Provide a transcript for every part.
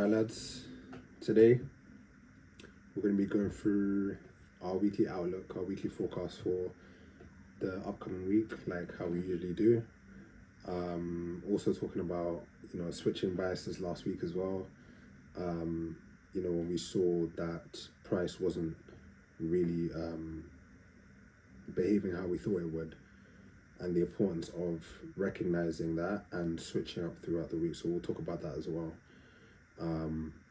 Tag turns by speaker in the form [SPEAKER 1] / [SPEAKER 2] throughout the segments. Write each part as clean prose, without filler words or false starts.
[SPEAKER 1] Right, lads. Today we're going to be going through our weekly outlook, our weekly forecast for the upcoming week, like how we usually do. Also talking about switching biases last week as well. When we saw that price wasn't really behaving how we thought it would, and the importance of recognizing that and switching up throughout the week. So we'll talk about that as well.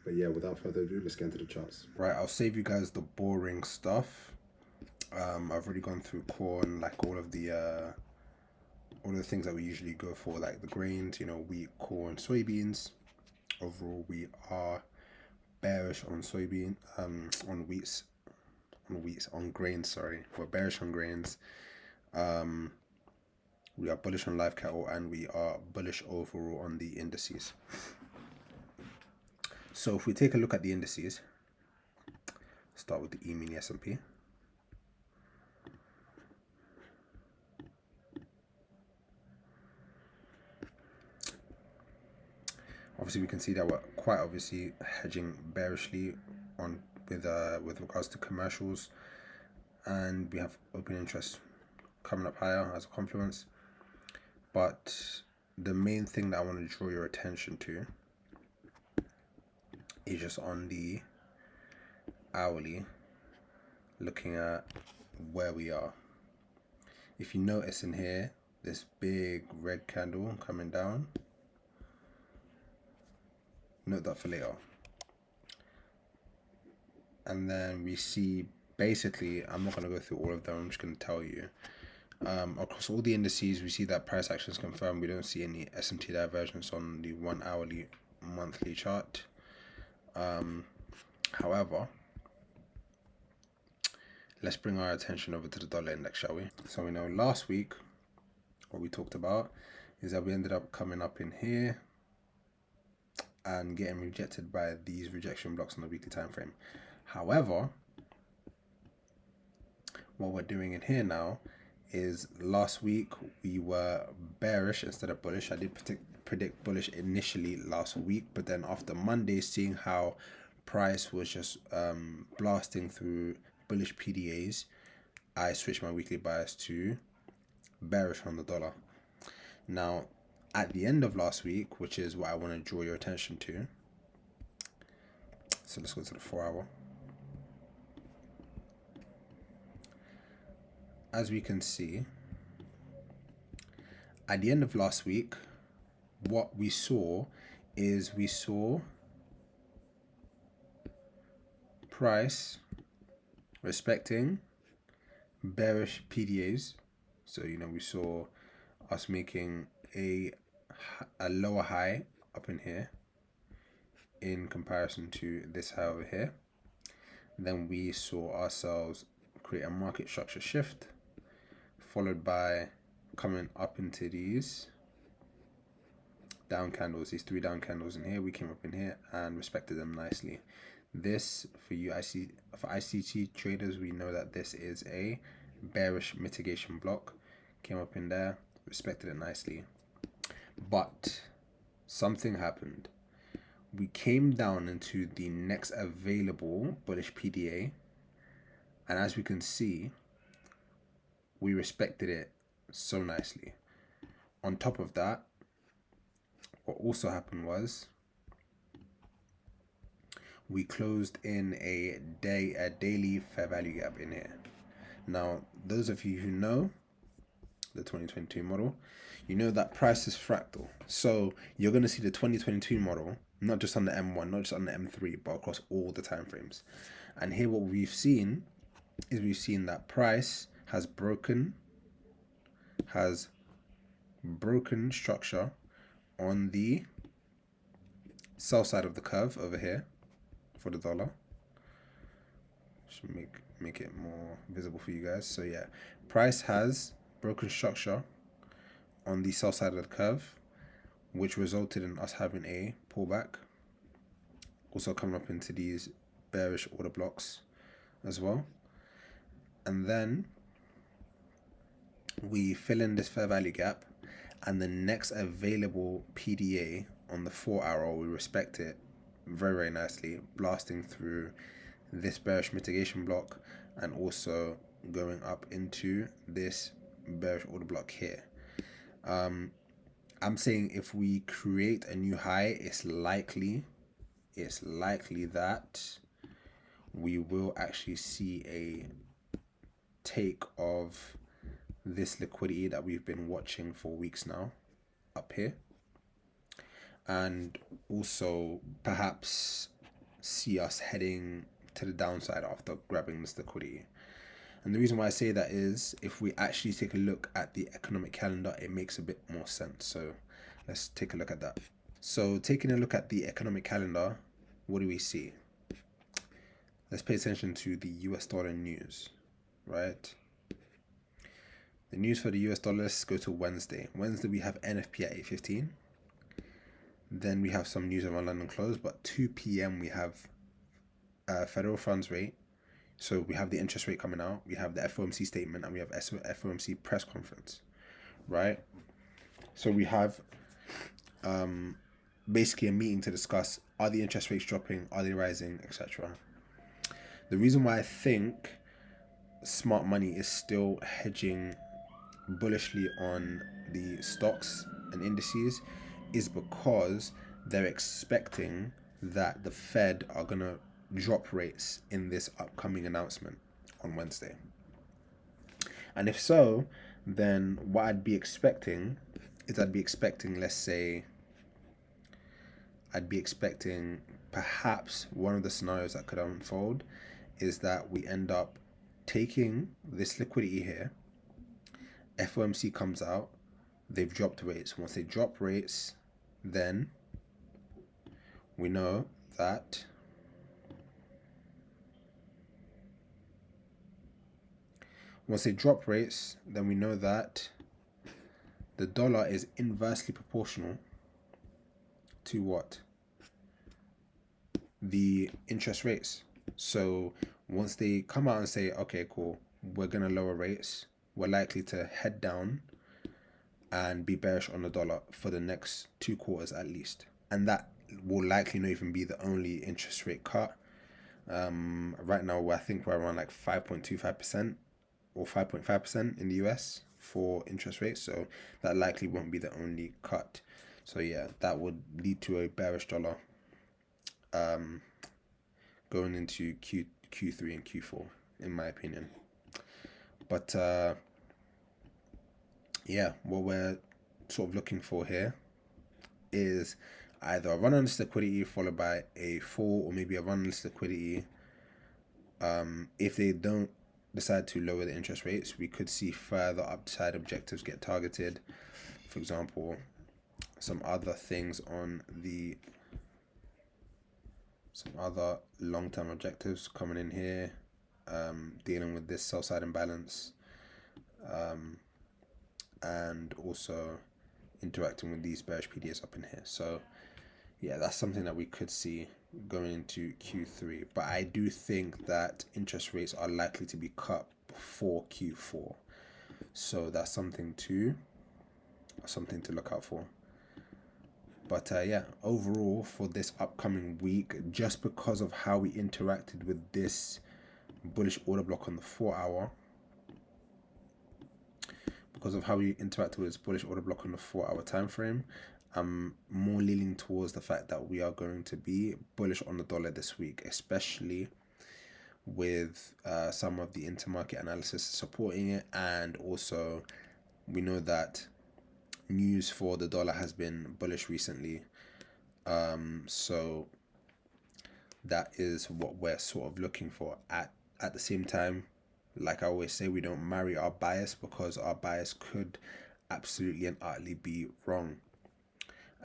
[SPEAKER 1] But yeah, without further ado, let's get into the charts. Right, I'll save you guys the boring stuff. I've already gone through corn, like all of the things that we usually go for, like the grains, wheat, corn, soybeans. Overall, we are bearish on on grains. Sorry, we're bearish on grains. We are bullish on live cattle, and we are bullish overall on the indices. So if we take a look at the indices, start with the E-mini S&P. Obviously, we can see that we're quite obviously hedging bearishly on with regards to commercials, and we have open interest coming up higher as a confluence. But the main thing that I want to draw your attention to is just on the hourly, looking at where we are. If you notice in here, this big red candle coming down, note that for later. And then we see, basically, I'm not going to go through all of them, I'm just going to tell you. Across all the indices, we see that price action is confirmed. We don't see any SMT divergence on the 1 hourly monthly chart. However, let's bring our attention over to the dollar index, shall we? So we know last week, what we talked about is that we ended up coming up in here and getting rejected by these rejection blocks on the weekly time frame. However, what we're doing in here now is last week we were bearish instead of bullish. I did predict bullish initially last week, but then after Monday, seeing how price was just blasting through bullish PDAs, I switched my weekly bias to bearish on the dollar. Now, at the end of last week, which is what I want to draw your attention to, so let's go to the 4 hour. As we can see, at the end of last week, what we saw is price respecting bearish PDAs. So we saw us making a lower high up in here in comparison to this high over here. Then we saw ourselves create a market structure shift, followed by coming up into these down candles, these 3 down candles in here. We came up in here and respected them nicely. This, for you for ICT traders, we know that this is a bearish mitigation block. Came up in there, respected it nicely. But something happened. We came down into the next available bullish PDA, and as we can see, we respected it so nicely. On top of that, what also happened was we closed in a daily fair value gap in here. Now, those of you who know the 2022 model, you know that price is fractal. So you're going to see the 2022 model, not just on the M1, not just on the M3, but across all the time frames. And here what we've seen is that price has broken structure on the sell side of the curve over here for the dollar. Should make it more visible for you guys. So yeah, price has broken structure on the sell side of the curve, which resulted in us having a pullback. Also coming up into these bearish order blocks as well. And then we fill in this fair value gap, and the next available PDA on the 4 hour, we respect it very, very nicely, blasting through this bearish mitigation block and also going up into this bearish order block here. I'm saying if we create a new high, it's likely that we will actually see a take of this liquidity that we've been watching for weeks now up here, and also perhaps see us heading to the downside after grabbing this liquidity. And the reason why I say that is if we actually take a look at the economic calendar, it makes a bit more sense. So let's take a look at that. So taking a look at the economic calendar, what do we see? Let's pay attention to the US dollar news, right? The news for the US dollar, let's go to Wednesday. Wednesday we have NFP at 8:15. Then we have some news around London close, but 2 p.m. we have federal funds rate. So we have the interest rate coming out, we have the FOMC statement, and we have FOMC press conference, right? So we have basically a meeting to discuss, are the interest rates dropping, are they rising, etc. The reason why I think smart money is still hedging bullishly on the stocks and indices is because they're expecting that the Fed are going to drop rates in this upcoming announcement on Wednesday. And if so, then what I'd be expecting is let's say, perhaps one of the scenarios that could unfold is that we end up taking this liquidity here, FOMC comes out, they've dropped rates. Once they drop rates, then we know that the dollar is inversely proportional to what? The interest rates. So once they come out and say, okay, cool, we're going to lower rates, we're likely to head down and be bearish on the dollar for the next 2 quarters at least. And that will likely not even be the only interest rate cut. Right now, I think we're around like 5.25% or 5.5% in the US for interest rates. So that likely won't be the only cut. So yeah, that would lead to a bearish dollar going into Q3 and Q4, in my opinion. But yeah, what we're sort of looking for here is either a run on this liquidity followed by a fall, or maybe a run on this liquidity. If they don't decide to lower the interest rates, we could see further upside objectives get targeted. For example, some other things on some other long-term objectives coming in here, dealing with this sell-side imbalance, and also interacting with these bearish PDAs up in here. So yeah, that's something that we could see going into Q3. But I do think that interest rates are likely to be cut before Q4. So that's something to look out for. But yeah, overall for this upcoming week, just because of how we interacted with this bullish order block on the 4-hour, time frame, I'm more leaning towards the fact that we are going to be bullish on the dollar this week, especially with some of the intermarket analysis supporting it, and also we know that news for the dollar has been bullish recently, so that is what we're sort of looking for. At the same time, like I always say, we don't marry our bias, because our bias could absolutely and utterly be wrong,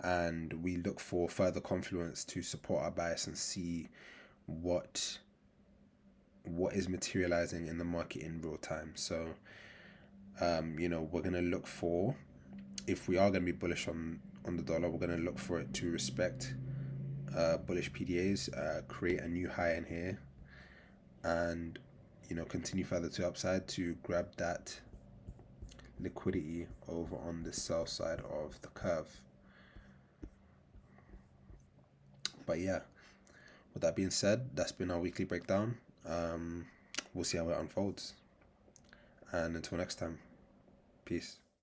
[SPEAKER 1] and we look for further confluence to support our bias and see what is materializing in the market in real time. So we're going to look for, if we are going to be bullish on the dollar, we're going to look for it to respect bullish PDAs, create a new high in here, and continue further to upside to grab that liquidity over on the sell side of the curve. But yeah, with that being said, that's been our weekly breakdown. We'll see how it unfolds. And until next time, peace.